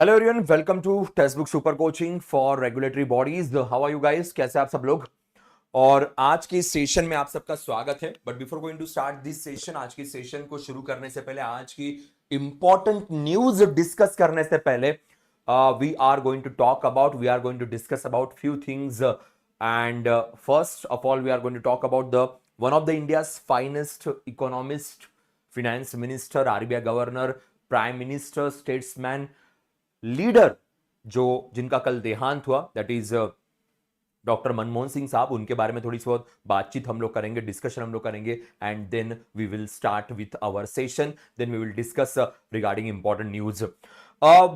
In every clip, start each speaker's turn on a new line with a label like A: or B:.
A: Hello everyone, welcome to Testbook super coaching for regulatory bodies. How are you guys? कैसे आप सब लोग? और आज के सेशन में आप सबका स्वागत है। But before going to start this session, आज की सेशन को शुरू करने से पहले, आज की इंपॉर्टेंट न्यूज डिस्कस करने से पहले, we are going to discuss about few things. And first of all, we are going to talk about the one of the India's finest economist, finance minister, RBI governor, prime minister, statesman, leader, जो जिनका कल देहांत हुआ, that is doctor Manmohan Singh साहब। उनके बारे में थोड़ी सी बहुत बातचीत हम लोग करेंगे, डिस्कशन हम लोग करेंगे, and then we will start with our session, then we will discuss regarding important news.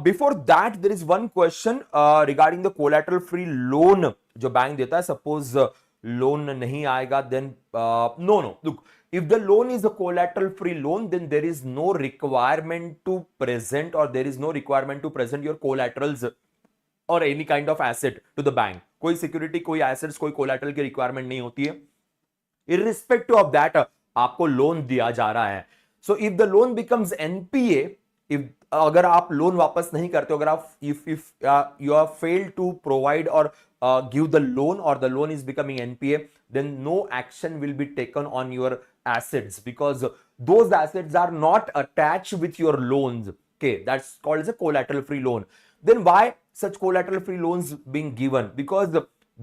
A: Before that, there is one question regarding the collateral free loan जो बैंक देता है। सपोज लोन नहीं आएगा, then no look, if the loan is a collateral free loan, then there is no requirement to present, or there is no requirement to present your collaterals or any kind of asset to the bank. कोई security, कोई assets, कोई collateral की requirement नहीं होती है। Irrespective of that आपको loan दिया जा रहा है। So if the loan becomes NPA, if अगर आप लोन वापस नहीं करते, अगर आप if you are failed to provide और give the loan, or the loan is becoming NPA, then no action will be taken on your assets, because those assets are not attached with your loans. Okay, that's called as a collateral free loan. Then why such collateral free loans being given? Because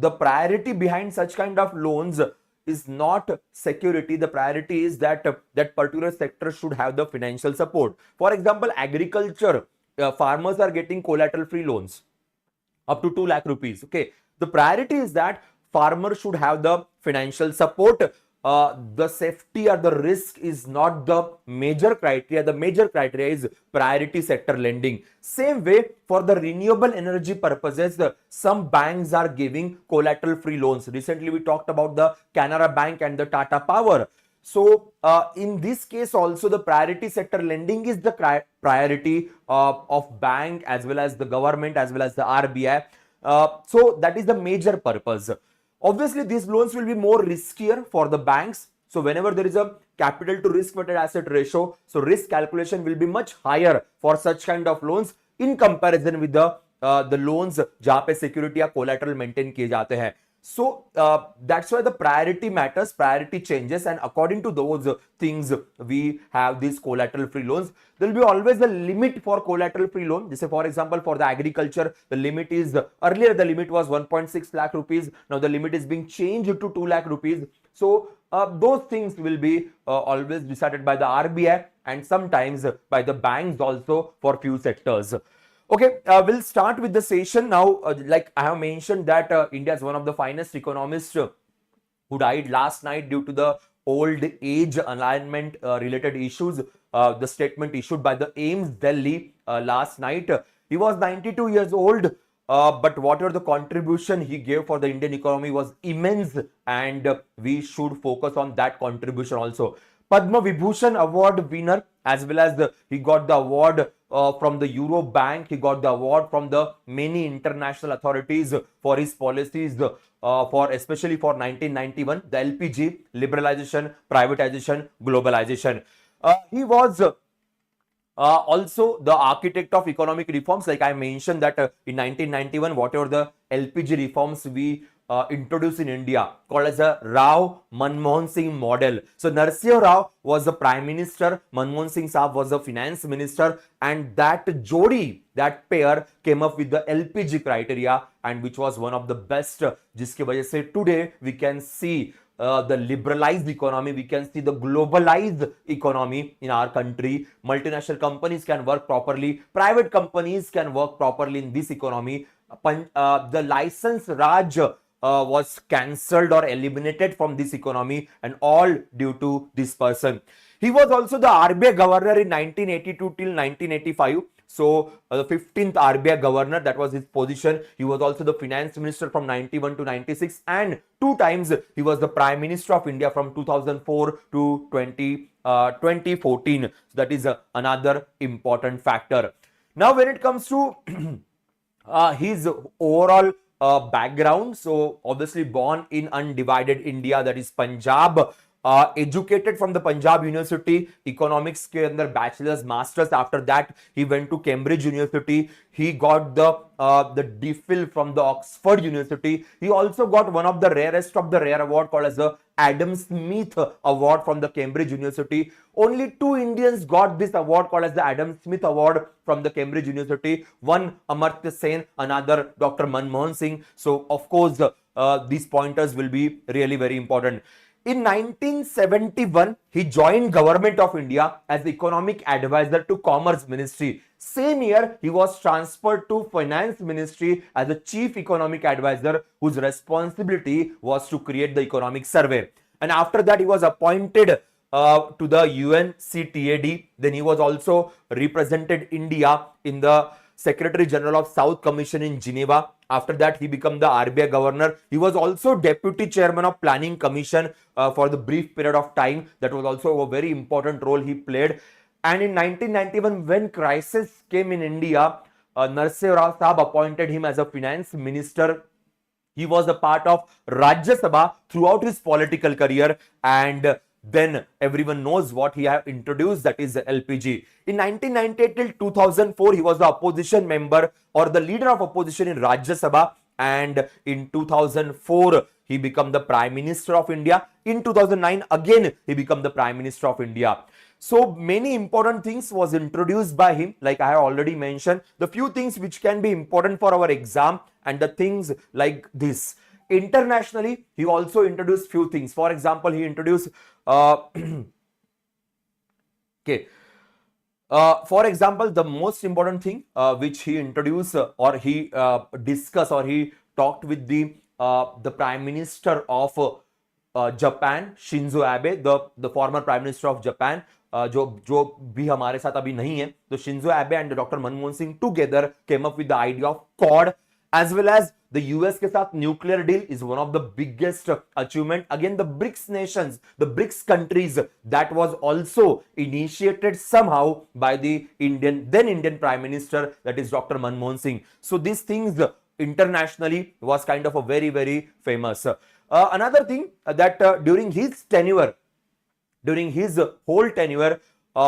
A: the priority behind such kind of loans is not security. The priority is that that particular sector should have the financial support. For example, agriculture, farmers are getting collateral free loans up to 2 lakh rupees. Okay, the priority is that farmers should have the financial support. The safety or the risk is not the major criteria. The major criteria is priority sector lending. Same way, for the renewable energy purposes, some banks are giving collateral free loans. Recently we talked about the Canara Bank and the Tata Power. So in this case also, the priority sector lending is the priority of bank as well as the government as well as the RBI. So that is the major purpose. Obviously, these loans will be more riskier for the banks. So whenever there is a capital to risk weighted asset ratio, so risk calculation will be much higher for such kind of loans in comparison with the loans जहां पे security या collateral maintain किए जाते हैं. So that's why the priority matters, priority changes, and according to those things we have these collateral free loans. There will be always a limit for collateral free loan. Just for example, for the agriculture, the limit is, earlier the limit was 1.6 lakh rupees. Now the limit is being changed to 2 lakh rupees. So those things will be always decided by the RBI and sometimes by the banks also for few sectors. Okay, we'll start with the session now. Like I have mentioned that India is one of the finest economists who died last night due to the old age alignment related issues. The statement issued by the AIMS Delhi last night. He was 92 years old, but whatever the contribution he gave for the Indian economy was immense, and we should focus on that contribution also. Padma Vibhushan Award winner, as well as he got the award from the Euro Bank. He got the award from the many international authorities for his policies, for especially for 1991, the LPG, liberalization, privatization, globalization. He was also the architect of economic reforms. Like I mentioned that in 1991, whatever the LPG reforms we introduced in India, called as a Rao Manmohan Singh model. So Narsimha Rao was the prime minister, Manmohan Singh Saab was the finance minister, and that jodi, that pair came up with the LPG criteria, and which was one of the best, jiske wajah se today we can see the liberalized economy, we can see the globalized economy in our country. Multinational companies can work properly, private companies can work properly in this economy. The license Raj was cancelled or eliminated from this economy, and all due to this person. He was also the RBI governor in 1982 till 1985. So the 15th RBI governor, that was his position. He was also the finance minister from 91 to 96, and 2 times he was the prime minister of India from 2004 to 2014. So that is another important factor. Now when it comes to his overall background, so obviously born in undivided India, that is Punjab. educated from the Punjab University, economics के अंदर bachelor's, master's. After that, he went to Cambridge University. He got the DPhil from the Oxford University. He also got one of the rarest of the rare award called as the Adam Smith Award from the Cambridge University. Only 2 Indians got this award called as the Adam Smith Award from the Cambridge University. One Amartya Sen, another Dr. Manmohan Singh. So of course, these pointers will be really very important. In 1971, he joined Government of India as the Economic Advisor to Commerce Ministry. Same year, he was transferred to Finance Ministry as the Chief Economic Advisor, whose responsibility was to create the economic survey. And after that, he was appointed to the UNCTAD. Then he was also represented India in the Secretary General of South Commission in Geneva. After that, he became the RBI Governor. He was also Deputy Chairman of Planning Commission for the brief period of time. That was also a very important role he played. And in 1991, when crisis came in India, Narsimha Rao Sahab appointed him as a finance minister. He was a part of Rajya Sabha throughout his political career, and then everyone knows what he have introduced, that is LPG. In 1998 till 2004, he was the opposition member or the leader of opposition in Rajya Sabha, and in 2004 he became the Prime Minister of India. In 2009 again he became the Prime Minister of India. So many important things was introduced by him, like I have already mentioned. The few things which can be important for our exam, and the things like this. Internationally, he also introduced few things. For example, he introduced okay. For example, the most important thing which he introduced or he discussed or he talked with the Prime Minister of Japan, Shinzo Abe, the former Prime Minister of Japan, जो भी हमारे साथ अभी नहीं है. तो Shinzo Abe and Dr. Manmohan Singh together came up with the idea of Quad, as well as the US के साथ nuclear deal is one of the biggest achievement. Again, the BRICS nations, the BRICS countries, that was also initiated somehow by the then Indian Prime Minister, that is Dr. Manmohan Singh. So these things internationally was kind of a very, very famous. Another thing that during his tenure, during his whole tenure,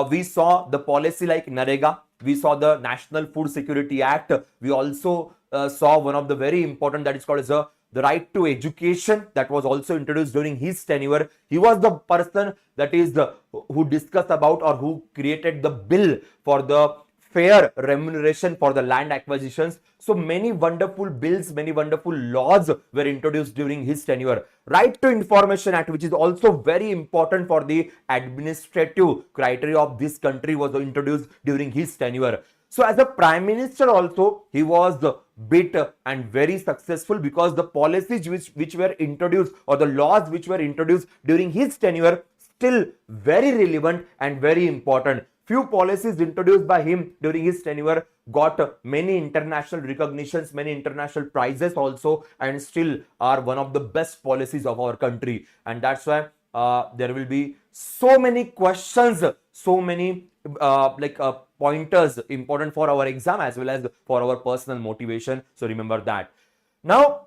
A: we saw the policy like NAREGA, we saw the National Food Security Act, we also saw one of the very important, that is called as the right to education, that was also introduced during his tenure. He was the person that is who discussed about or who created the bill for the fair remuneration for the land acquisitions. So many wonderful bills, many wonderful laws were introduced during his tenure. Right to Information Act, which is also very important for the administrative criteria of this country, was introduced during his tenure. So as a Prime Minister also, he was bit and very successful, because the policies which were introduced or the laws which were introduced during his tenure still very relevant and very important. Few policies introduced by him during his tenure got many international recognitions, many international prizes also, and still are one of the best policies of our country. And that's why there will be so many questions, so many pointers important for our exam as well as for our personal motivation. So remember that. Now,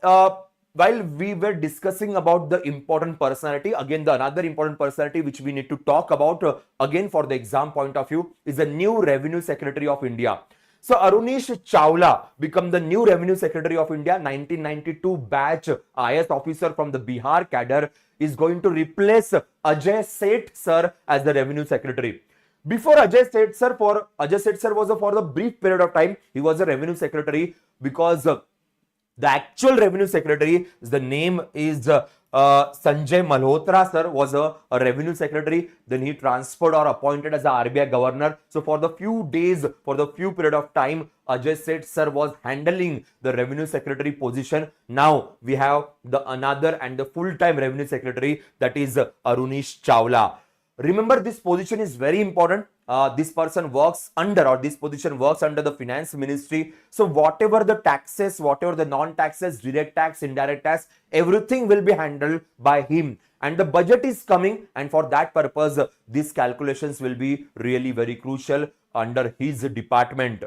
A: while we were discussing about the important personality, again the another important personality which we need to talk about again for the exam point of view is the new Revenue Secretary of India. So Arun Choudhary become the new Revenue Secretary of India. 1992 batch IS officer from the Bihar cadre is going to replace Ajay Seth Sir as the Revenue Secretary. Before Ajay Seth Sir, was for the brief period of time, he was a Revenue Secretary, because the actual Revenue Secretary, the name is Sanjay Malhotra sir, was a Revenue Secretary. Then he transferred or appointed as a RBI Governor. So for the few days, for the few period of time, Ajay Seth sir was handling the Revenue Secretary position. Now we have the another and the full-time Revenue Secretary, that is Arun Choudhary. Remember, this position is very important. This person works under, or this position works under the Finance Ministry. So whatever the taxes, whatever the non-taxes, direct tax, indirect tax, everything will be handled by him. And the budget is coming, and for that purpose, these calculations will be really very crucial under his department.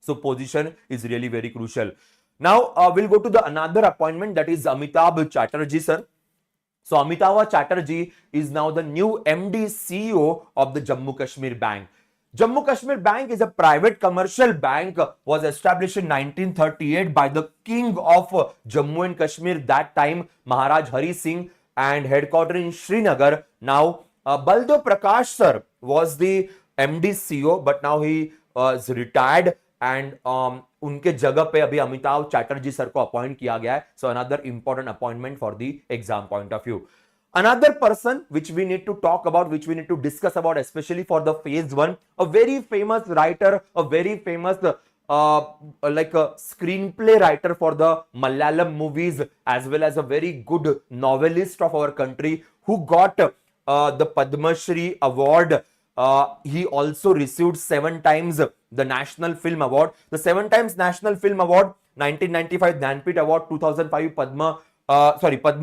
A: So position is really very crucial. Now we'll go to the another appointment, that is Amitabh Chatterjee sir. So Amitava Chatterjee is now the new MD CEO of the Jammu Kashmir Bank. Jammu Kashmir Bank is a private commercial bank, was established in 1938 by the king of Jammu and Kashmir that time, Maharaj Hari Singh, and headquartered in Srinagar. Now Baldev Prakash Sir was the MD CEO, but now he is retired, and उनके जगह पे अभी Amitabh Chatterjee sir को appoint किया गया है. So another important appointment for the exam point of view. Another person which we need to talk about, which we need to discuss about, especially for the phase 1, a very famous writer, a very famous like a screenplay writer for the Malayalam movies, as well as a very good novelist of our country who got the Padma Shri award. He also received 7 times the National Film Award, the 7 times National Film Award, 1995 Jnanpith Award, 2005 Padma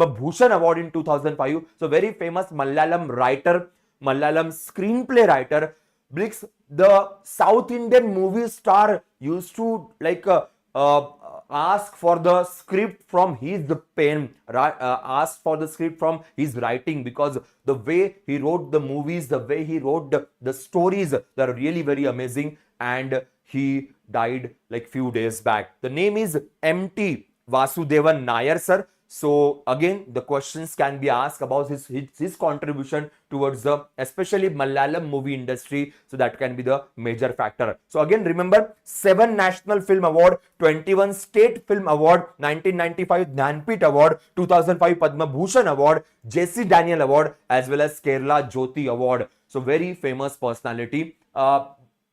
A: Bhushan Award in 2005. So very famous Malayalam writer, Malayalam screenplay writer. Blix, the South Indian movie star, used to like ask for the script from his pen, ask for the script from his writing, because the way he wrote the movies, the way he wrote the stories, they're really very amazing. And he died like few days back. The name is MT Vasudevan Nair sir. So again, the questions can be asked about his contribution towards the especially Malayalam movie industry. So that can be the major factor. So again, remember 7 National Film Award, 21 State Film Award, 1995 Jnanpith Award, 2005 Padma Bhushan Award, J.C. Daniel Award, as well as Kerala Jyoti Award. So very famous personality.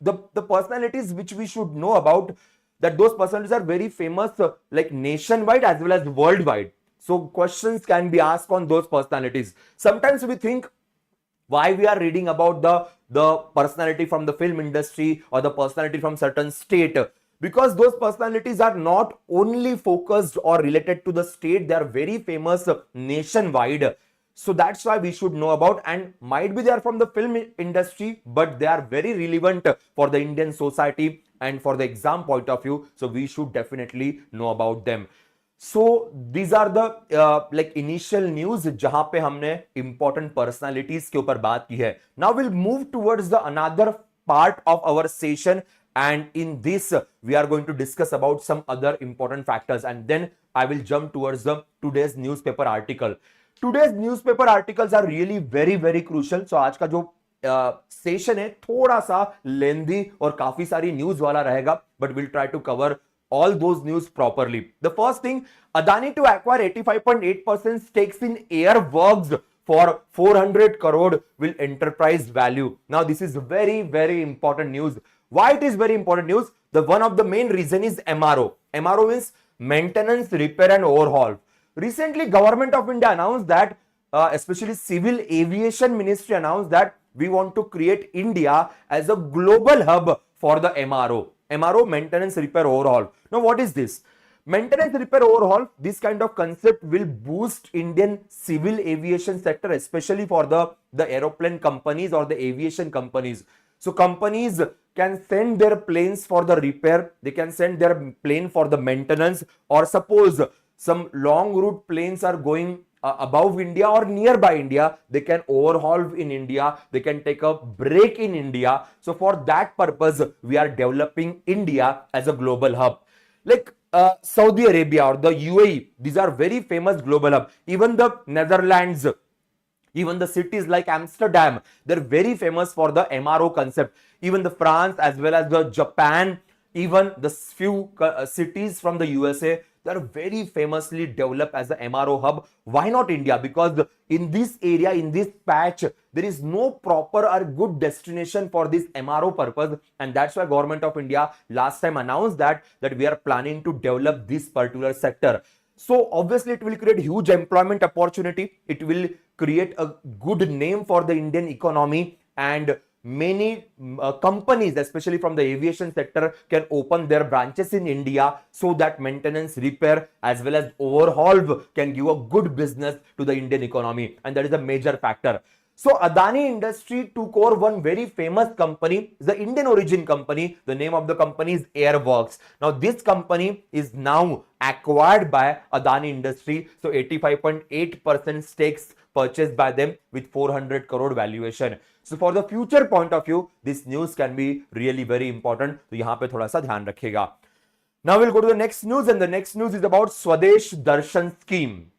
A: The personalities which we should know about, that those personalities are very famous like nationwide as well as worldwide. So questions can be asked on those personalities. Sometimes we think why we are reading about the personality from the film industry or the personality from certain state, because those personalities are not only focused or related to the state, they are very famous nationwide. So that's why we should know about, and might be they are from the film industry, but they are very relevant for the Indian society and for the exam point of view. So we should definitely know about them. So these are the like initial news जहां पे हमने important personalities के ऊपर बात की है. Now we'll move towards the another part of our session, and in this we are going to discuss about some other important factors, and then I will jump towards the today's newspaper article. Today's newspaper articles are really very crucial. So आज का जो session है थोड़ा सा लेंदी और काफी सारी news वाला रहेगा, but we'll try to cover all those news properly. The first thing, Adani to acquire 85.8% stakes in Airworks for 400 crore will enterprise value. Now this is very important news. Why it is very important news? The one of the main reason is MRO. MRO means maintenance, repair and overhaul. Recently Government of India announced that especially Civil Aviation Ministry announced that we want to create India as a global hub for the MRO. MRO, maintenance, repair, overhaul. Now what is this? Maintenance, repair, overhaul, this kind of concept will boost Indian civil aviation sector, especially for the aeroplane companies or the aviation companies. So companies can send their planes for the repair, they can send their plane for the maintenance, or suppose some long route planes are going above India or nearby India, they can overhaul in India, they can take a break in India. So for that purpose, we are developing India as a global hub. Like Saudi Arabia or the UAE, these are very famous global hub. Even the Netherlands, even the cities like Amsterdam, they're very famous for the MRO concept. Even the France as well as the Japan, even the few cities from the USA, they are very famously developed as the MRO hub. Why not India? Because in this area, in this patch, there is no proper or good destination for this MRO purpose, and that's why Government of India last time announced that we are planning to develop this particular sector. So obviously it will create huge employment opportunity. It will create a good name for the Indian economy, and many companies, especially from the aviation sector, can open their branches in India, so that maintenance, repair as well as overhaul can give a good business to the Indian economy, and that is a major factor. So Adani Industry took over one very famous company, the Indian origin company. The name of the company is Airworks. Now this company is now acquired by Adani Industry. So 85.8% stakes purchased by them with 400 crore valuation. So for the future point of view, this news can be really very important. तो यहाँ पे थोड़ा सा ध्यान रखिएगा. Now we'll go to the next news, and the next news is about Swadesh Darshan scheme.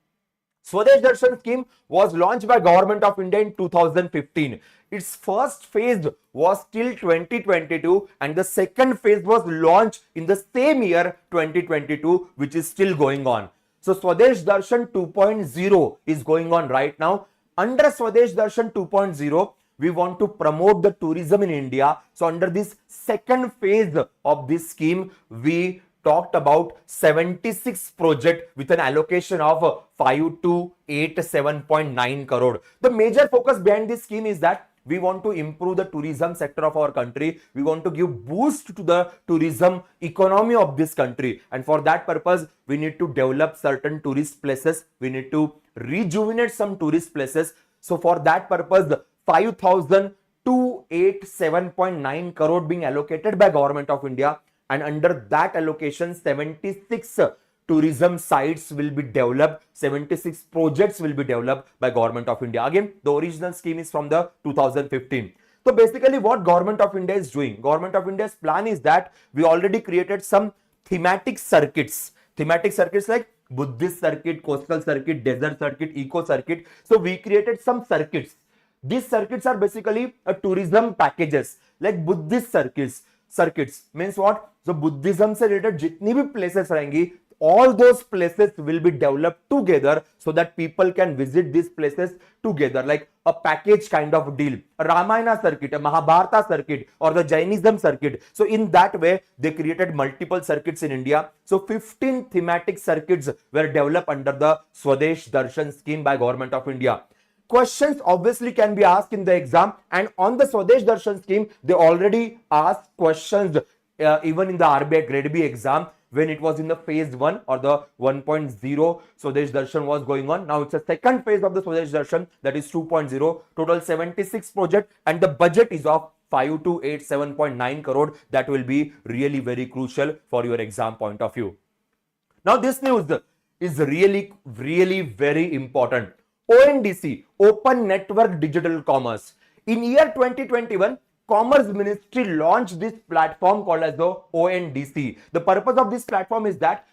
A: Swadesh Darshan scheme was launched by Government of India in 2015. Its first phase was till 2022 and the second phase was launched in the same year 2022, which is still going on. So Swadesh Darshan 2.0 is going on right now. Under Swadesh Darshan 2.0, we want to promote the tourism in India. So under this second phase of this scheme, we talked about 76 project with an allocation of 5287.9 crore. The major focus behind this scheme is that we want to improve the tourism sector of our country. We want to give boost to the tourism economy of this country. And for that purpose, we need to develop certain tourist places. We need to rejuvenate some tourist places. So for that purpose, 5287.9 crore being allocated by Government of India. And under that allocation, 76 tourism sites will be developed, 76 projects will be developed by Government of India. Again, the original scheme is from the 2015. So basically what Government of India is doing, Government of India's plan is that we already created some thematic circuits. Thematic circuits like Buddhist circuit, coastal circuit, desert circuit, eco circuit. So we created some circuits. These circuits are basically a tourism packages like Buddhist circuits. Circuits means what? So Buddhism से related जितनी भी places रहेंगी, all those places will be developed together so that people can visit these places together, like a package kind of deal. A Ramayana circuit, a Mahabharata circuit, or the Jainism circuit. So in that way, they created multiple circuits in India. So 15 thematic circuits were developed under the Swadesh Darshan scheme by Government of India. Questions obviously can be asked in the exam, and on the Swadesh Darshan scheme, they already asked questions even in the RBI Grade B exam when it was in the phase 1 or the 1.0 Swadesh Darshan was going on. Now it's a second phase of the Swadesh Darshan, that is 2.0, total 76 project, and the budget is of 5287.9 crore. That will be really very crucial for your exam point of view. Now this news is really very important. ONDC, Open Network Digital Commerce. In year 2021, Commerce Ministry launched this platform called as the ONDC. The purpose of this platform is that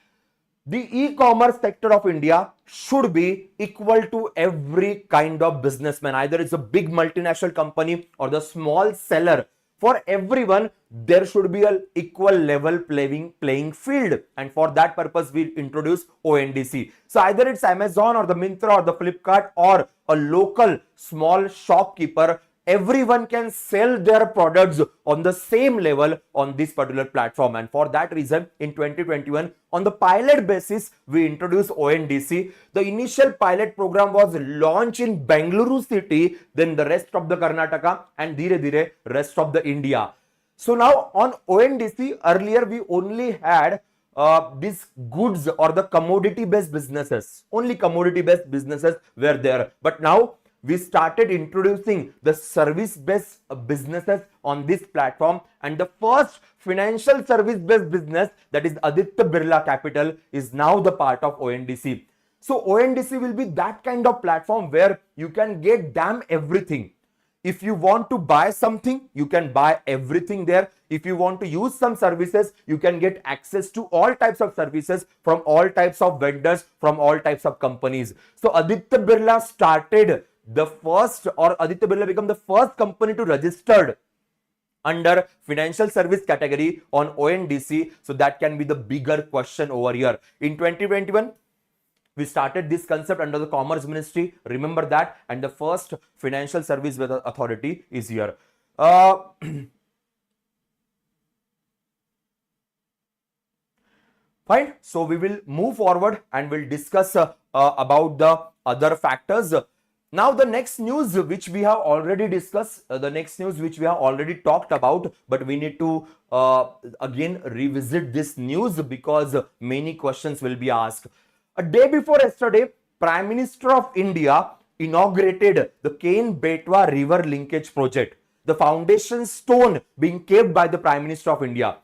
A: the e-commerce sector of India should be equal to every kind of businessman. Either it's a big multinational company or the small seller. For everyone, there should be an equal level playing field. And for that purpose, we introduce ONDC. So either it's Amazon or the Myntra or the Flipkart or a local small shopkeeper, everyone can sell their products on the same level on this particular platform. And for that reason, in 2021, on the pilot basis, we introduced ONDC. The initial pilot program was launched in Bengaluru city, then the rest of the Karnataka, and dhire dhire rest of the India. So now on ONDC, earlier we only had these goods or the commodity based businesses. Only commodity based businesses were there. But now we started introducing the service-based businesses on this platform, and the first financial service-based business, that is Aditya Birla Capital, is now the part of ONDC. So ONDC will be that kind of platform where you can get damn everything. If you want to buy something, you can buy everything there. If you want to use some services, you can get access to all types of services from all types of vendors, from all types of companies. So Aditya Birla started Aditya Birla became the first company to register under financial service category on ONDC. So that can be the bigger question over here. In 2021, we started this concept under the Commerce Ministry. Remember that. And the first financial service authority is here. Fine. So we will move forward and we'll discuss about the other factors. Now the next news which we have already discussed, the next news which we have already talked about, but we need to again revisit this news because many questions will be asked. A day before yesterday, Prime Minister of India inaugurated the Ken-Betwa River Linkage project, the foundation stone being kept by the Prime Minister of India.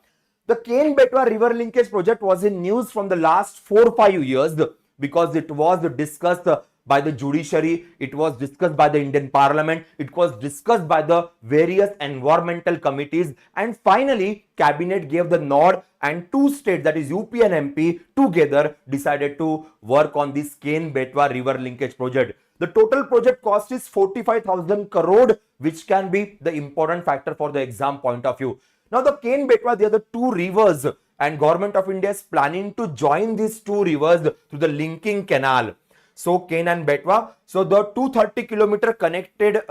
A: The Ken-Betwa River Linkage project was in news from the last 4-5 years because it was discussed by the judiciary, it was discussed by the Indian Parliament, it was discussed by the various environmental committees, and finally cabinet gave the nod and two states, that is UP and MP, together decided to work on this Ken-Betwa River Linkage project. The total project cost is 45,000 crore, which can be the important factor for the exam point of view. Now the Ken-Betwa, they are the two rivers, and Government of India is planning to join these two rivers through the linking canal. So Ken and Betwa, so the 230-kilometer connected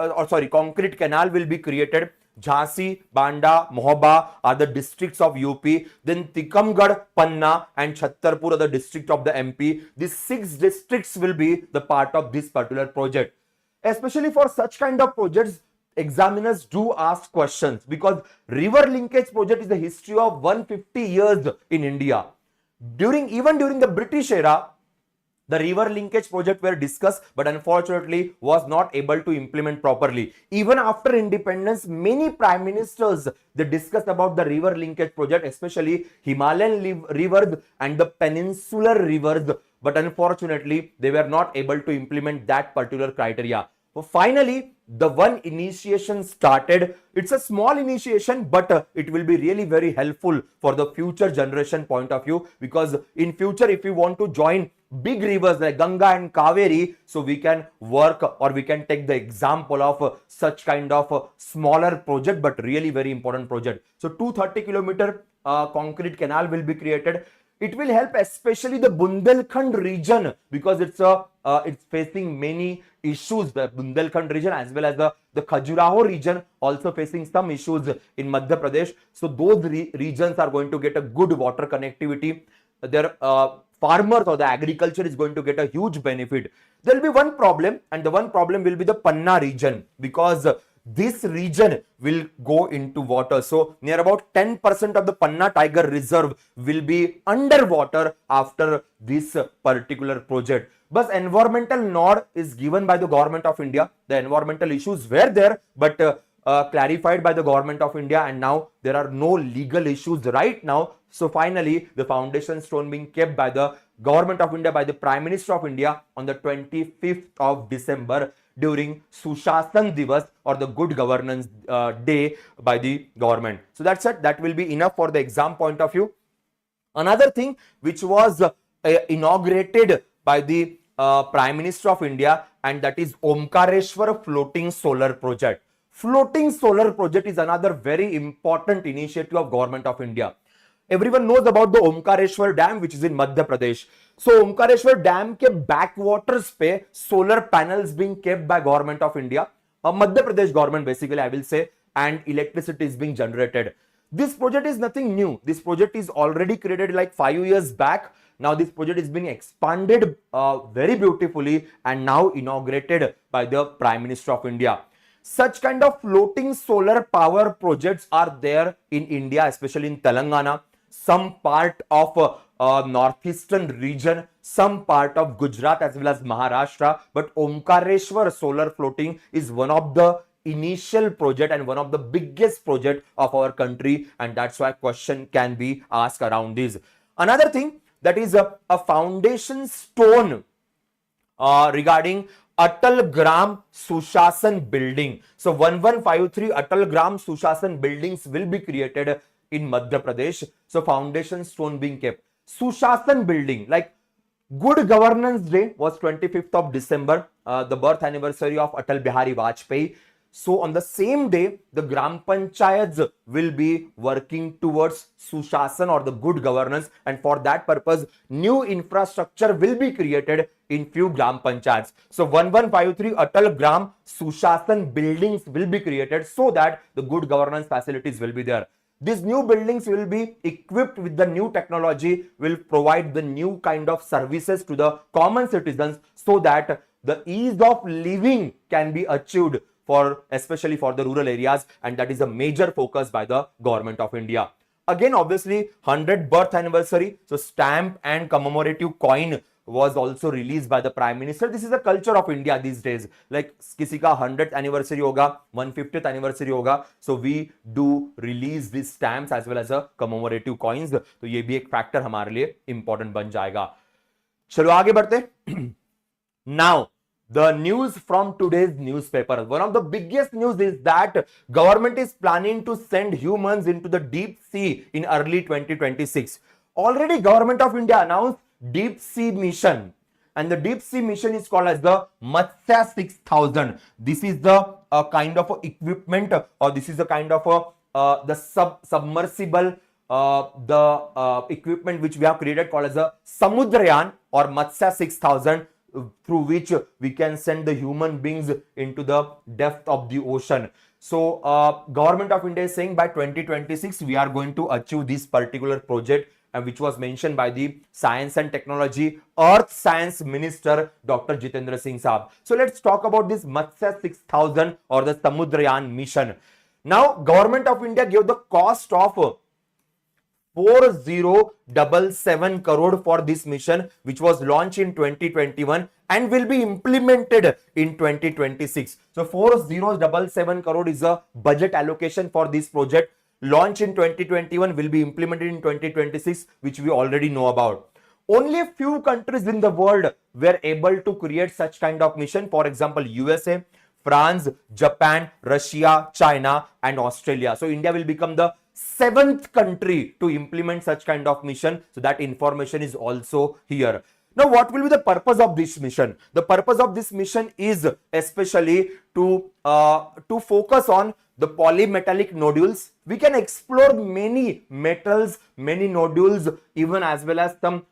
A: concrete canal will be created. Jhansi, Banda, Mohaba are the districts of UP. Then Tikamgarh, Panna and Chhattarpur are the district of the MP. These 6 districts will be the part of this particular project. Especially for such kind of projects, examiners do ask questions because river linkage project is the history of 150 years in India. Even during the British era, the river linkage project were discussed, but unfortunately was not able to implement properly. Even after independence, many prime ministers, they discussed about the river linkage project, especially Himalayan rivers and the peninsular rivers, but unfortunately they were not able to implement that particular criteria. So finally, the one initiation started. It's a small initiation, but it will be really very helpful for the future generation point of view, because in future, if we want to join big rivers like Ganga and Kaveri, so we can work or we can take the example of such kind of smaller project, but really very important project. So 230-kilometer concrete canal will be created. It will help especially the Bundelkhand region because it's facing many issues. The Bundelkhand region as well as the Khajuraho region also facing some issues in Madhya Pradesh. So those regions are going to get a good water connectivity. Their farmers or the agriculture is going to get a huge benefit. There will be one problem, and the one problem will be the Panna region, because this region will go into water. So near about 10% of the Panna Tiger Reserve will be underwater after this particular project. But environmental nod is given by the Government of India. The environmental issues were there, but clarified by the Government of India, and now there are no legal issues right now. So finally, the foundation stone being kept by the Government of India, by the Prime Minister of India on the 25th of December during Sushasan Divas, or the Good Governance Day by the government. So that's it. That will be enough for the exam point of view. Another thing which was inaugurated by the Prime Minister of India, and that is Omkareshwar Floating Solar Project. Floating Solar Project is another very important initiative of Government of India. Everyone knows about the Omkareshwar Dam, which is in Madhya Pradesh. So Omkareshwar Dam ke backwaters pe solar panels being kept by Government of India, Madhya Pradesh government basically I will say, and electricity is being generated. This project is nothing new. This project is already created like 5 years back. Now this project is being expanded very beautifully and now inaugurated by the Prime Minister of India. Such kind of floating solar power projects are there in India, especially in Telangana, some part of northeastern region, some part of Gujarat as well as Maharashtra. But Omkareshwar solar floating is one of the initial project and one of the biggest project of our country, and that's why question can be asked around this. Another thing, that is a foundation stone regarding Atal Gram Sushasan building. So 1153 Atal Gram Sushasan buildings will be created in Madhya Pradesh. So foundation stone being kept. Sushasan building, like Good Governance Day was 25th of December, the birth anniversary of Atal Bihari Vajpayee. So on the same day, the Gram Panchayats will be working towards Sushasan or the good governance, and for that purpose, new infrastructure will be created in few Gram Panchayats. So 1153 Atal Gram Sushasan buildings will be created so that the good governance facilities will be there. These new buildings will be equipped with the new technology, will provide the new kind of services to the common citizens so that the ease of living can be achieved especially for the rural areas, and that is a major focus by the Government of India. Again, obviously 100th birth anniversary, so stamp and commemorative coin was also released by the Prime Minister. This is the culture of India these days. Like किसी का 100th anniversary होगा, 150th anniversary होगा, so we do release these stamps as well as a commemorative coins. तो ये भी एक factor हमारे लिए इंपॉर्टेंट बन जाएगा. चलो आगे बढ़ते. Now, the news from today's newspaper. One of the biggest news is that government is planning to send humans into the deep sea in early 2026. Already government of India announced deep sea mission, and the deep sea mission is called as the Matsya 6000. This is the kind of equipment, or this is the kind of the submersible equipment which we have created called as a Samudrayan or Matsya 6000, through which we can send the human beings into the depth of the ocean. So government of India is saying by 2026 we are going to achieve this particular project, and which was mentioned by the Science and Technology Earth Science Minister Dr. Jitendra Singh Saab. So let's talk about this Matsya 6000 or the Samudrayan mission. Now government of India gave the cost of 4077 crore for this mission, which was launched in 2021 and will be implemented in 2026. So 4077 crore is a budget allocation for this project. Launched in 2021, will be implemented in 2026, which we already know about. Only a few countries in the world were able to create such kind of mission. For example, USA, France, Japan, Russia, China, and Australia. So India will become the 7th country to implement such kind of mission. So that information is also here. Now, what will be the purpose of this mission? The purpose of this mission is especially to focus on the polymetallic nodules. We can explore many metals, many nodules, even as well as some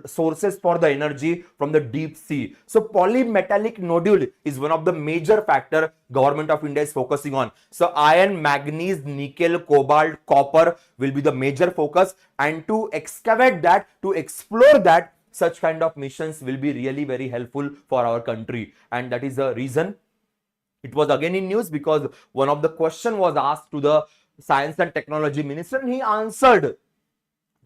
A: sources for the energy from the deep sea. So polymetallic nodule is one of the major factor government of India is focusing on. So iron, manganese, nickel, cobalt, copper will be the major focus, and to excavate that, to explore that, such kind of missions will be really very helpful for our country. And that is the reason it was again in news, because one of the question was asked to the Science and Technology Minister, and he answered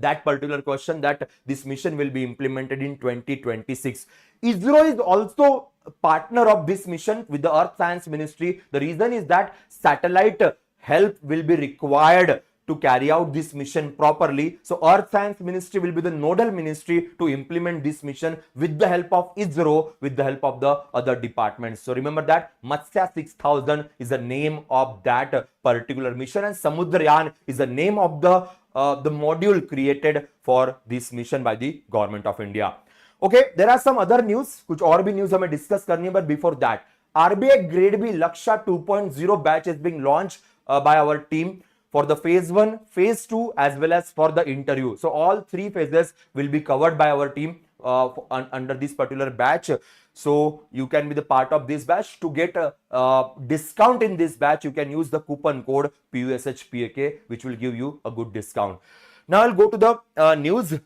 A: that particular question that this mission will be implemented in 2026. ISRO is also a partner of this mission with the Earth Science Ministry. The reason is that satellite help will be required to carry out this mission properly. So Earth Science Ministry will be the nodal ministry to implement this mission with the help of ISRO, with the help of the other departments. So remember that Matsya 6000 is the name of that particular mission, and Samudrayan is the name of the module created for this mission by the government of India. Okay, there are some other news, कुछ और भी news हमें discuss करनी है, but before that, RBI Grade B Laksha 2.0 batch is being launched by our team for the phase 1, phase 2, as well as for the interview. So all 3 phases will be covered by our team under this particular batch. So you can be the part of this batch. To get a discount in this batch, you can use the coupon code PUSHPAK, which will give you a good discount. Now I'll go to the news.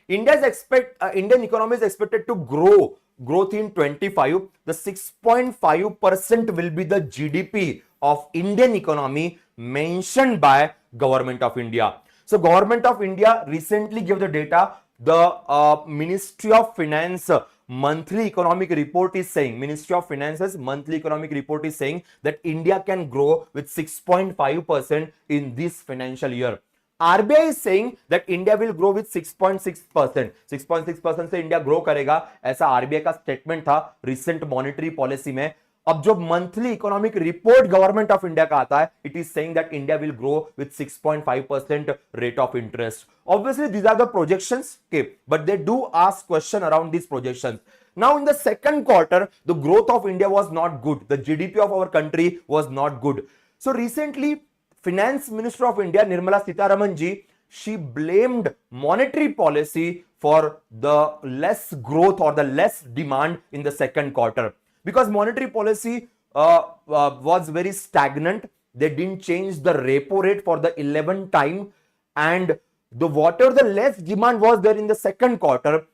A: Indian economy is expected to growth in 25. The 6.5% will be the GDP of Indian economy mentioned by government of India. So government of India recently gave the data. The Ministry of Finance monthly economic report is saying, Ministry of Finance's monthly economic report is saying that India can grow with 6.5% in this financial year. RBI is saying that India will grow with 6.6%. 6.6% से India grow करेगा, ऐसा RBI का statement था recent monetary policy में. अब जो monthly economic report government of India का आता है, it is saying that India will grow with 6.5% rate of interest. Obviously these are the projections, okay, but they do ask question around these projections. Now in the second quarter, the growth of India was not good. The GDP of our country was not good. So recently, Finance Minister of India, Nirmala Sitharaman ji, she blamed monetary policy for the less growth or the less demand in the second quarter. Because monetary policy was very stagnant. They didn't change the repo rate for the 11th time, and whatever the less demand was there in the second quarter.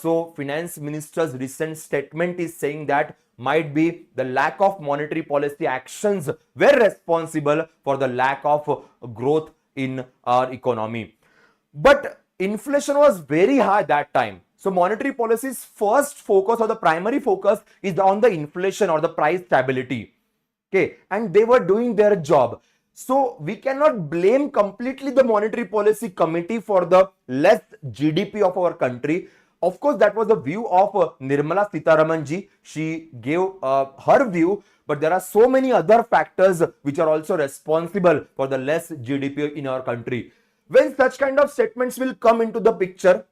A: So finance minister's recent statement is saying that might be the lack of monetary policy actions were responsible for the lack of growth in our economy. But inflation was very high that time. So monetary policy's first focus or the primary focus is on the inflation or the price stability. Okay, and they were doing their job. So we cannot blame completely the monetary policy committee for the less GDP of our country. Of course, that was the view of Nirmala Sitharaman ji. She gave her view, but there are so many other factors which are also responsible for the less GDP in our country. When such kind of statements will come into the picture,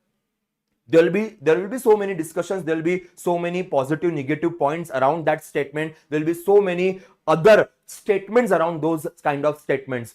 A: there will be so many discussions, there will be so many positive negative points around that statement, there will be so many other statements around those kind of statements.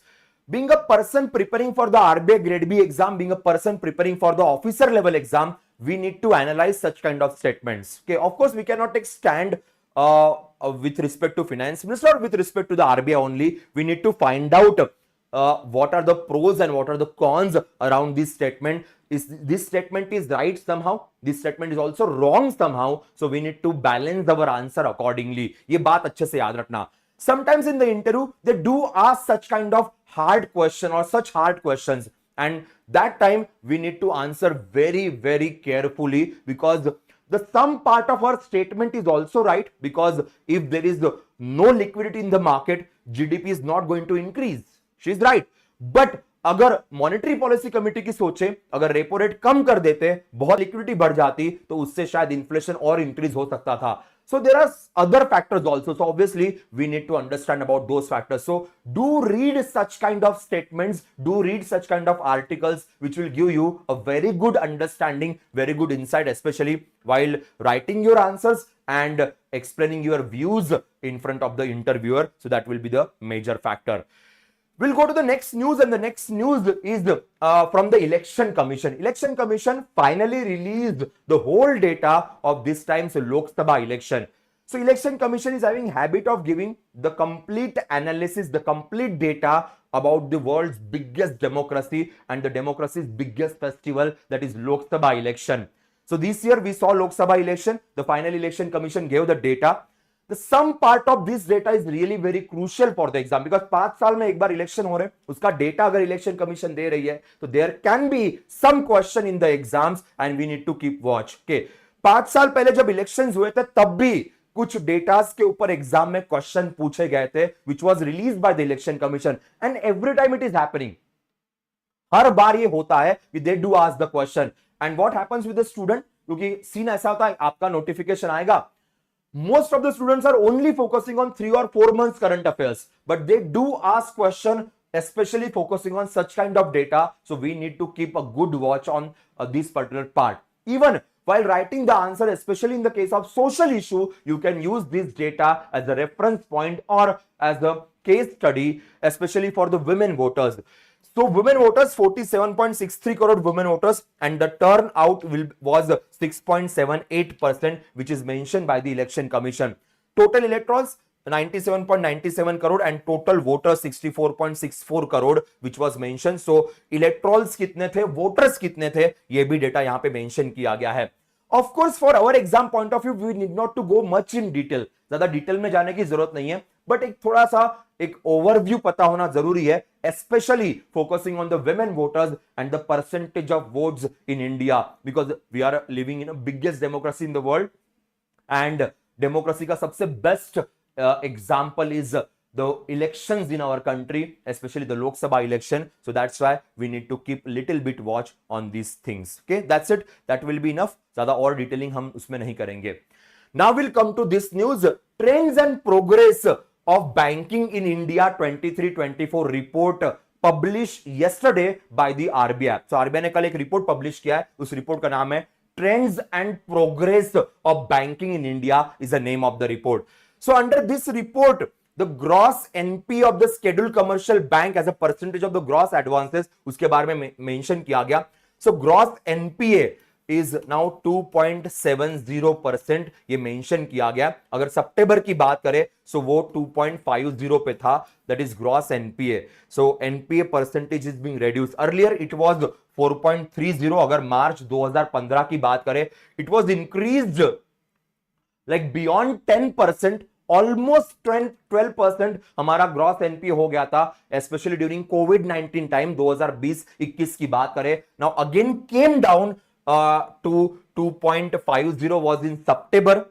A: Being a person preparing for the RBI grade B exam, being a person preparing for the officer level exam, we need to analyze such kind of statements. Okay, of course we cannot take stand with respect to finance minister or with respect to the RBI only. We need to find out what are the pros and what are the cons around this statement. Is this statement is right somehow, this statement is also wrong somehow, so we need to balance our answer accordingly. ये बात अच्छे से याद रखना. Sometimes in the interview they do ask such kind of hard question or such hard questions, and that time we need to answer very carefully, because the some part of our statement is also right, because if there is no liquidity in the market, GDP is not going to increase. She is right. But अगर monetary policy committee की सोचे, अगर repo rate कम कर देते, बहुत liquidity बढ़ जाती, तो उससे शायद इन्फ्लेशन और इंक्रीज हो सकता था. So there are other factors also. So obviously we need to understand about those factors. So do read such kind of statements, do read such kind of articles, which will give you a very good understanding, very good insight, especially while writing your answers and explaining your views in front of the interviewer. So that will be the major factor. We'll go to the next news, and the next news is from the Election Commission. Election Commission finally released the whole data of this time's Lok Sabha election. So Election Commission is having habit of giving the complete analysis, the complete data about the world's biggest democracy and the democracy's biggest festival, that is Lok Sabha election. So this year we saw Lok Sabha election. The final Election Commission gave the data. The some part of this data is really very crucial for the exam, because 5 साल में एक बार election हो रहे हैं, उसका data अगर election commission दे रही है, तो there can be some question in the exams and we need to keep watch. Okay, 5 साल पहले जब इलेक्शंस हुए थे, तब भी कुछ डेटास के ऊपर एग्जाम में क्वेश्चन पूछे गए थे, which was released by the election commission, and every time it is happening. हर बार ये होता है कि they do ask the question, and what happens with the student, क्योंकि सीन ऐसा होता है, आपका नोटिफिकेशन आएगा, most of the students are only focusing on 3 or 4 months current affairs, but they do ask question especially focusing on such kind of data. So we need to keep a good watch on this particular part. Even while writing the answer, especially in the case of social issue, you can use this data as a reference point or as a case study, especially for the women voters. So women voters, 47.63 crore women voters, and the turnout was 6.78%, which is mentioned by the election commission. Total electorals 97.97 crore and total voters 64.64 crore, which was mentioned. So electorals कितने थे, voters कितने थे, ये भी data यहाँ पे mention किया गया है. Of course, for our exam point of view, we need not to go much in detail. ज्यादा डिटेल में जाने की जरूरत नहीं है, बट एक थोड़ा सा एक ओवरव्यू पता होना जरूरी है, especially focusing on the women voters and the percentage of votes in India, because we are living in a biggest democracy in the world, and democracy का सबसे best example is the elections in our country, especially the Lok Sabha election. So that's why we need to keep little bit watch on these things. Okay, that's it. That will be enough. ज़्यादा और detailing हम उसमें नहीं करेंगे. Now we'll come to this news. Trends and progress of banking in India 23-24 report published yesterday by the RBI. So RBI ने कल एक report publish किया है. उस रिपोर्ट का नाम है Trends and Progress of Banking in India is the name of the report. So under this report, the gross NPA of the scheduled commercial bank as a percentage of the gross advances, उसके बारे में mention किया गया. So gross NPA is now 2.70%, ये mention किया गया. अगर सितंबर की बात करें, so वो 2.50 पे था, that is gross NPA. So NPA percentage is being reduced. Earlier it was 4.30. अगर मार्च 2015 की बात करें, it was increased like beyond 10%. Almost 12% हमारा ग्रॉस एनपीए हो गया था, स्पेशली ड्यूरिंग कोविड-19 टाइम 2020-21 की बात करें. Now again came down to 2.50 was in September,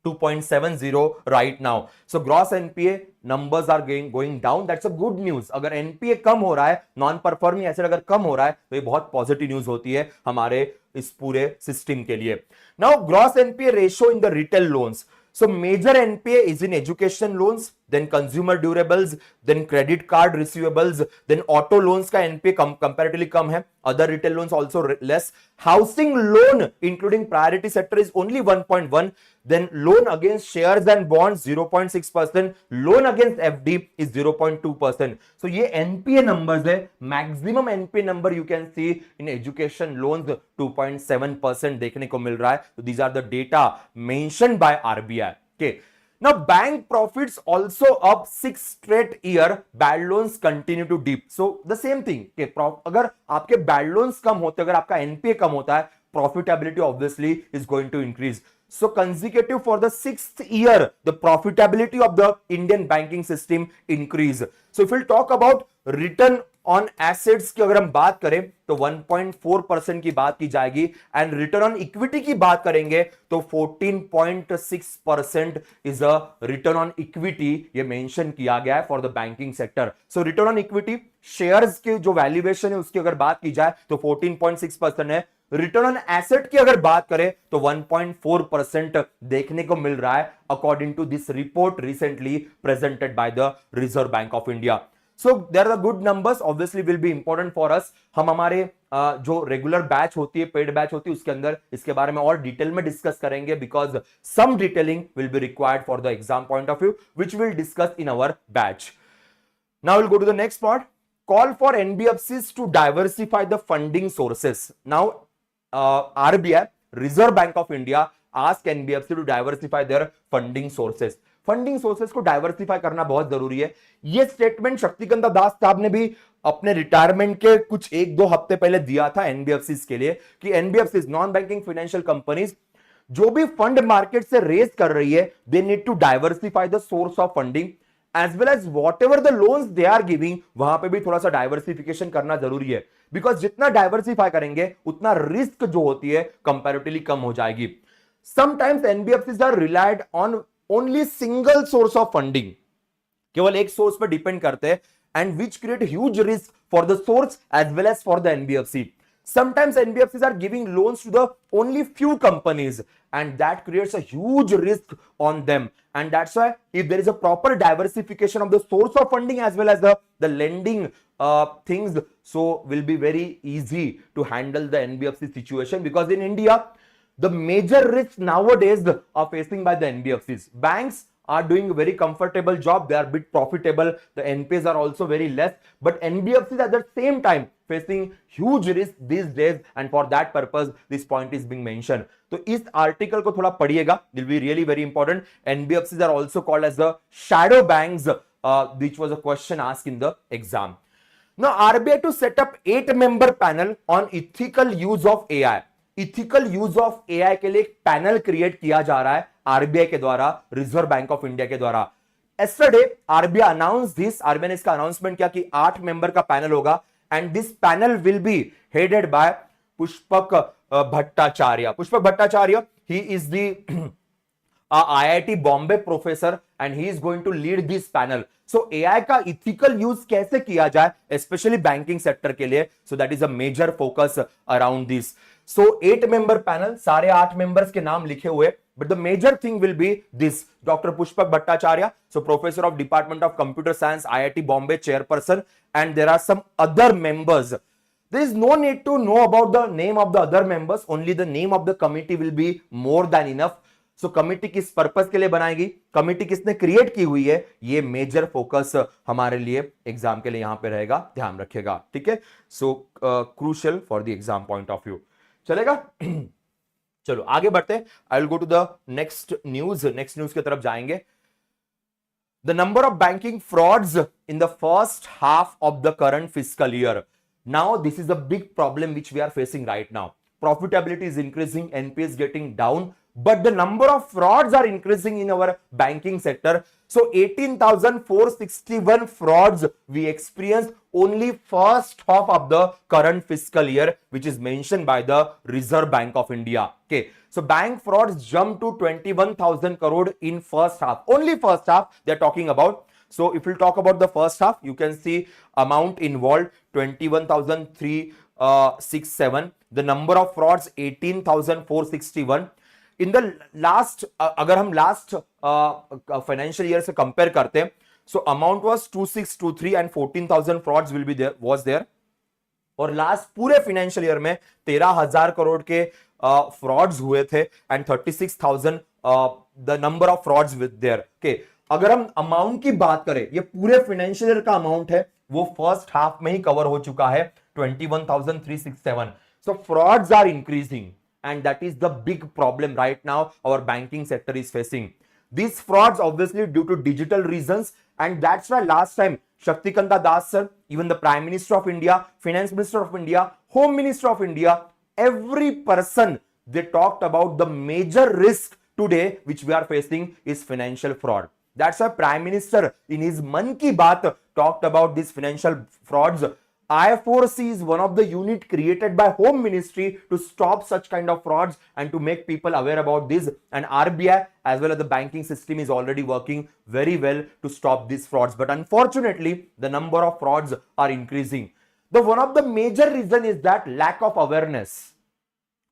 A: 2.70 right now. So gross NPA numbers are going down. That's a good news. अगर NPA कम हो रहा है, नॉन परफॉर्मिंग एसेट अगर कम हो रहा है, तो ये बहुत पॉजिटिव न्यूज होती है हमारे इस पूरे सिस्टम के लिए. Now gross NPA ratio in the retail loans. So major NPA is in education loans, then consumer durables, then credit card receivables, then auto loans का NPA comparatively कम है. Other retail loans also less. Housing loan including priority sector is only 1.1. Then loan against shares and bonds 0.6%. Loan against FD is 0.2%. So ये NPA numbers है. Maximum NPA number you can see in education loans 2.7% देखने को मिल रहा है. So these are the data mentioned by RBI. Okay. Now bank profits also up 6 straight year. Bad loans continue to dip. So the same thing. Okay, अगर आपके bad loans कम होते, अगर आपका NPA कम होता है, profitability obviously is going to increase. So consecutive for the 6th year, the profitability of the Indian banking system increase. So if we'll talk about return on assets की अगर हम बात करें तो 1.4% की बात की जाएगी, एंड रिटर्न ऑन इक्विटी की बात करेंगे तो 14.6% is a return on equity, ये मेंशन किया गया है for the banking sector. So return on equity shares के जो वैल्यूएशन है उसकी अगर बात की जाए तो 14.6% है. रिटर्न ऑन एसेट की अगर बात करें तो 1.4% देखने को मिल रहा है according to this report recently presented by the Reserve Bank of India. So there are good numbers, obviously will be important for us. हम हमारे जो रेगुलर बैच होती है, पेड बैच होती है, उसके अंदर इसके बारे में और डिटेल में डिस्कस करेंगे, because some detailing will be required for the exam point of view, which will discuss in our batch. Now we'll go to the next part. Call for NBFCs to diversify the funding sources. Now RBI, Reserve Bank of India, ask NBFC to diversify their funding sources. Funding sources को diversify करना बहुत जरूरी है. यह statement Shaktikanta Das साहब ने भी अपने रिटायरमेंट के कुछ 1-2 हफ्ते पहले दिया था एनबीएफसीज के लिए, कि NBFCs non banking financial companies जो भी फंड मार्केट से रेज कर रही है, they need to diversify the source of funding as well as whatever the loans they are giving, वहां पे भी थोड़ा सा डाइवर्सिफिकेशन करना जरूरी है, बिकॉज जितना डाइवर्सिफाई करेंगे उतना रिस्क जो होती है कंपैरेटिवली कम हो जाएगी. Sometimes NBFCs are relied on only single source of funding, केवल एक सोर्स पर डिपेंड करते हैं, and which create huge risk for the source as well as for the NBFC. Sometimes NBFCs are giving loans to the only few companies, and that creates a huge risk on them. And that's why if there is a proper diversification of the source of funding as well as the lending things, so will be very easy to handle the NBFC situation, because in India the major risks nowadays are facing by the NBFCs. Banks are doing a very comfortable job, they are a bit profitable, the NPAs are also very less, but NBFCs at the same time facing huge risk these days, and for that purpose this point is being mentioned. तो इस article को थोड़ा पढ़िएगा, will be really very important. NBFCs are also called as the shadow banks, which was a question asked in the exam. Now RBI to set up 8-member panel on ethical use of AI. Ethical use of AI के लिए एक panel create किया जा रहा है RBI के द्वारा, reserve Bank of India के द्वारा. Yesterday RBI announce this, RBI ने इसका अनाउंसमेंट किया कि 8 मेंबर का पैनल होगा, and this panel will be headed by Pushpak Bhattacharya. Pushpak Bhattacharya, he is the IIT Bombay professor, and he is going to lead this panel. So AI का ethical use कैसे किया जाए स्पेशली बैंकिंग सेक्टर के लिए, so that is a major focus around this. So 8-member panel, सारे 8 members के नाम लिखे हुए, but the major thing will be this: Dr. Pushpak Bhattacharya, so professor of Department of Computer Science, IIT Bombay, chairperson, and there are some other members. There is no need to know about the name of the other members, only the name of the committee will be more than enough. So committee किस purpose के लिए बनाएगी, committee किसने create की हुई है, ये major focus हमारे लिए एग्जाम के लिए यहां पे रहेगा, ध्यान रखिएगा, ठीक है. So crucial for the exam point of view. चलेगा. चलो आगे बढ़ते हैं. I will go to the next news की तरफ जाएंगे. The number of banking frauds in the first half of the current fiscal year. Now this is a big problem which we are facing right now. Profitability is increasing, NPA is getting down, but the number of frauds are increasing in our banking sector. So 18,461 frauds we experienced only first half of the current fiscal year, which is mentioned by the Reserve Bank of India. Okay, so bank frauds jumped to 21,000 crore in first half. Only first half they're talking about. So if we talk about the first half, you can see amount involved 21,367. The number of frauds 18,461. In the last, अगर हम last financial year से compare करते हैं, so amount was 2623 and 14,000 frauds will be there, was there. और last पूरे financial year में 13,000 करोड़ के frauds हुए थे and 36,000 the number of frauds with their. Okay, अगर हम अमाउंट की बात करें, ये पूरे फाइनेंशियल ईयर का अमाउंट है, वो फर्स्ट हाफ में ही कवर हो चुका है 21,367. So frauds are increasing and that is the big problem right now our banking sector is facing. These frauds obviously due to digital reasons, and that's why last time Shaktikanta Das sir, even the Prime Minister of India, Finance Minister of India, Home Minister of India, every person, they talked about the major risk today which we are facing is financial fraud. That's why Prime Minister in his Mann Ki Baat talked about these financial frauds. I4C is one of the unit created by Home Ministry to stop such kind of frauds and to make people aware about this, and RBI as well as the banking system is already working very well to stop these frauds, but unfortunately the number of frauds are increasing. The one of the major reason is that lack of awareness.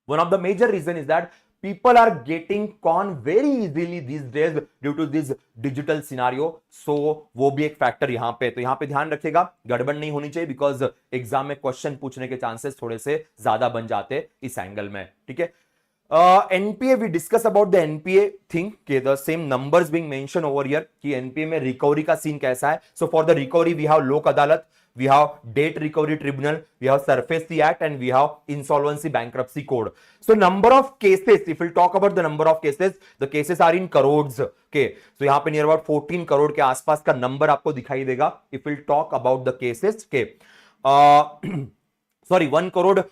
A: One of the major reason is that people are getting conned very easily these days due to this digital scenario. So वो भी एक factor यहाँ पे, तो यहाँ पे ध्यान रखिएगा, गड़बड़ नहीं होनी चाहिए, बिकॉज एग्जाम में क्वेश्चन पूछने के चांसेस थोड़े से ज्यादा बन जाते इस एंगल में. ठीक है, NPA we discuss about the NPA thing के the same numbers being mention over here कि एनपीए में रिकवरी का सीन कैसा है. So for the recovery we have Lok Adalat, we have debt recovery tribunal, we have SARFAESI Act, and we have insolvency bankruptcy code. So number of cases, if we'll talk about the number of cases, the cases are in crores. Okay, so यहाँ पे near about 14 crore के आसपास का number आपको दिखाई देगा. If we'll talk about the cases, okay, sorry, 1 crore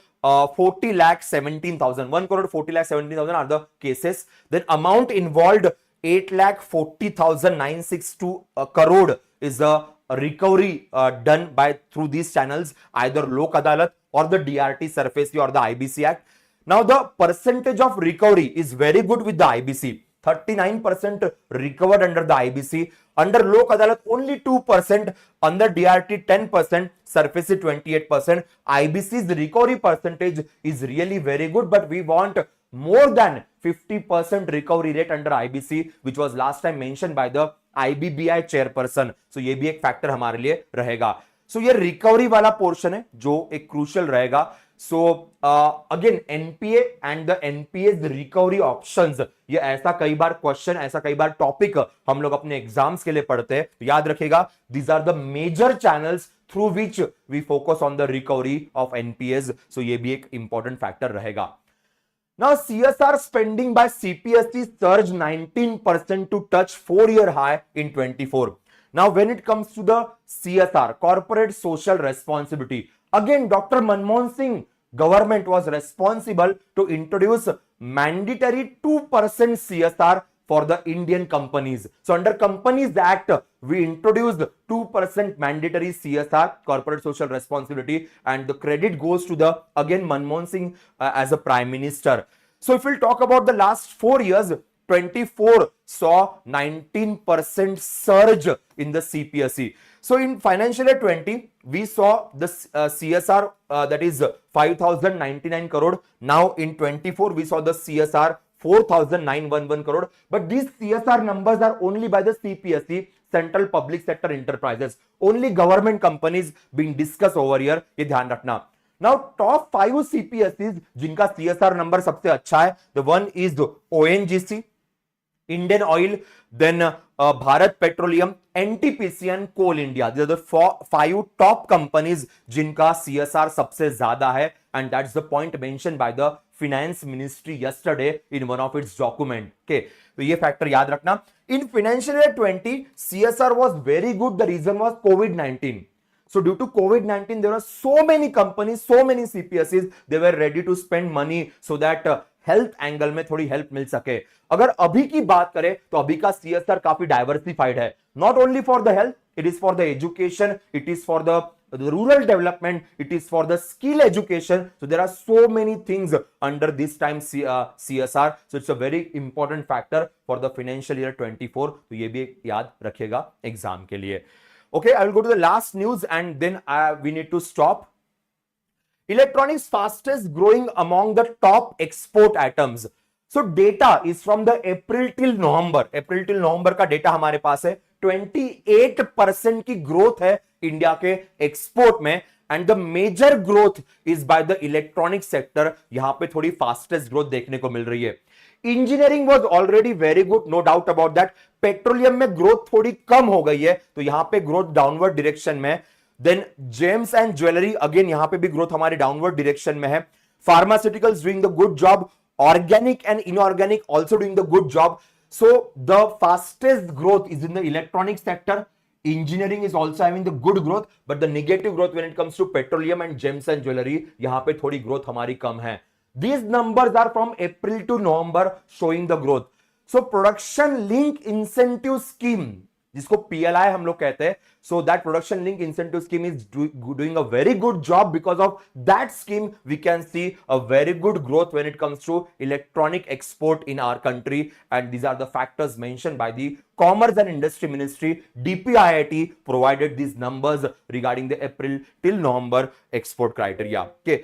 A: 40 lakh 17,000, 1 crore 40 lakh 17,000 are the cases. Then amount involved 8 lakh 40,962 crore is the recovery done by through these channels, either Lok Adalat or the DRT SARFAESI or the IBC Act. Now the percentage of recovery is very good with the IBC. 39% recovered under the IBC. Under Lok Adalat only 2%. Under DRT 10%. SARFAESI 28%. IBC's recovery percentage is really very good, but we want more than 50% recovery rate under IBC, which was last time mentioned by the IBBI chairperson. So ये भी एक factor हमारे लिए रहेगा. सो ये recovery वाला portion है जो एक क्रूशियल रहेगा. So again NPA and the NPS recovery options, ये ऐसा कई बार क्वेश्चन, ऐसा कई बार टॉपिक हम लोग अपने एग्जाम्स के लिए पढ़ते हैं. याद रखिएगा, these are the major channels through which we focus on the recovery of NPAs. So ये भी एक इंपॉर्टेंट फैक्टर रहेगा. Now CSR spending by CPSE surged 19% to touch 4-year high in 24. Now when it comes to the CSR, corporate social responsibility, again Dr. Manmohan Singh government was responsible to introduce mandatory 2% CSR for the Indian companies. So under Companies Act, we introduced 2% mandatory CSR, corporate social responsibility, and the credit goes to the, again, Manmohan Singh as a Prime Minister. So if we'll talk about the last 4 years, 24 saw 19% surge in the CPSE. So in financial year 20, we saw the CSR that is 5,099 crore. Now in 24, we saw the CSR 4,911 crore. But these CSR numbers are only by the CPSE, Central Public Sector Enterprises. Only government companies being discussed over here. ये ध्यान रखना. Now top 5 CPSEs जिनका CSR number सबसे अच्छा है, the one is the ONGC, Indian Oil, then Bharat Petroleum, NTPC and Coal India. These are the 5 top companies जिनका CSR सबसे ज्यादा है, and that's the point mentioned by the Finance Ministry yesterday in one of its document. Okay, तो ये factor याद रखना. In financial year 20, CSR was very good. The reason was COVID-19. So due to COVID-19, there were so many companies, so many CPSEs, they were ready to spend money so that health angle में थोड़ी help मिल सके। अगर अभी की बात करें तो अभी का सीएसआर काफी डाइवर्सिफाइड है, not only for the health, it is for the education, it is for the rural development, it is for the skill education. So there are so many things under this time CSR, so it's a very important factor for the financial year 24. तो ये भी याद रखिएगा exam के लिए। Okay, I will go to the last news and then we need to stop. Electronics fastest growing among the top export items. So data is from the April till November. April till November का data हमारे पास है। 28% की growth है India के export में, and the major growth is by the electronic sector. यहां पे थोड़ी फास्टेस्ट ग्रोथ देखने को मिल रही है। Engineering was already very good, no doubt about that. Petroleum में ग्रोथ थोड़ी कम हो गई है, तो यहां पे ग्रोथ डाउनवर्ड डायरेक्शन में। Then gems and jewellery, again यहां पे भी ग्रोथ हमारी डाउनवर्ड डायरेक्शन में है। Pharmaceuticals doing the good job, organic and inorganic also doing the good job. So the fastest growth is in the electronic sector. Engineering is also having the good growth, but the negative growth when it comes to petroleum and gems and jewelry, यहाँ पे थोड़ी growth हमारी कम है। These numbers are from April to November showing the growth. So production link incentive scheme, जिसको PLI हम लोग कहते हैं, so that production link incentive scheme is doing a very good job. Because of that scheme we can see a very good growth when it comes to electronic export in our country, and these are the factors mentioned by the Commerce and Industry Ministry. DPIIT provided these numbers regarding the April till November export criteria. Okay,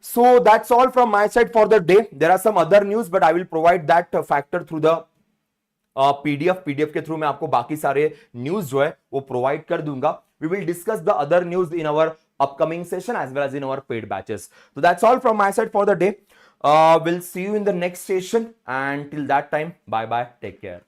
A: so that's all from my side for the day. There are some other news, but I will provide that factor through the PDF के through मैं आपको बाकी सारे news जो है वो provide कर दूंगा। We will discuss the other news in our upcoming session as well as in our paid batches. So that's all from my side for the day. We'll see you in the next session, and till that time, bye bye, take care.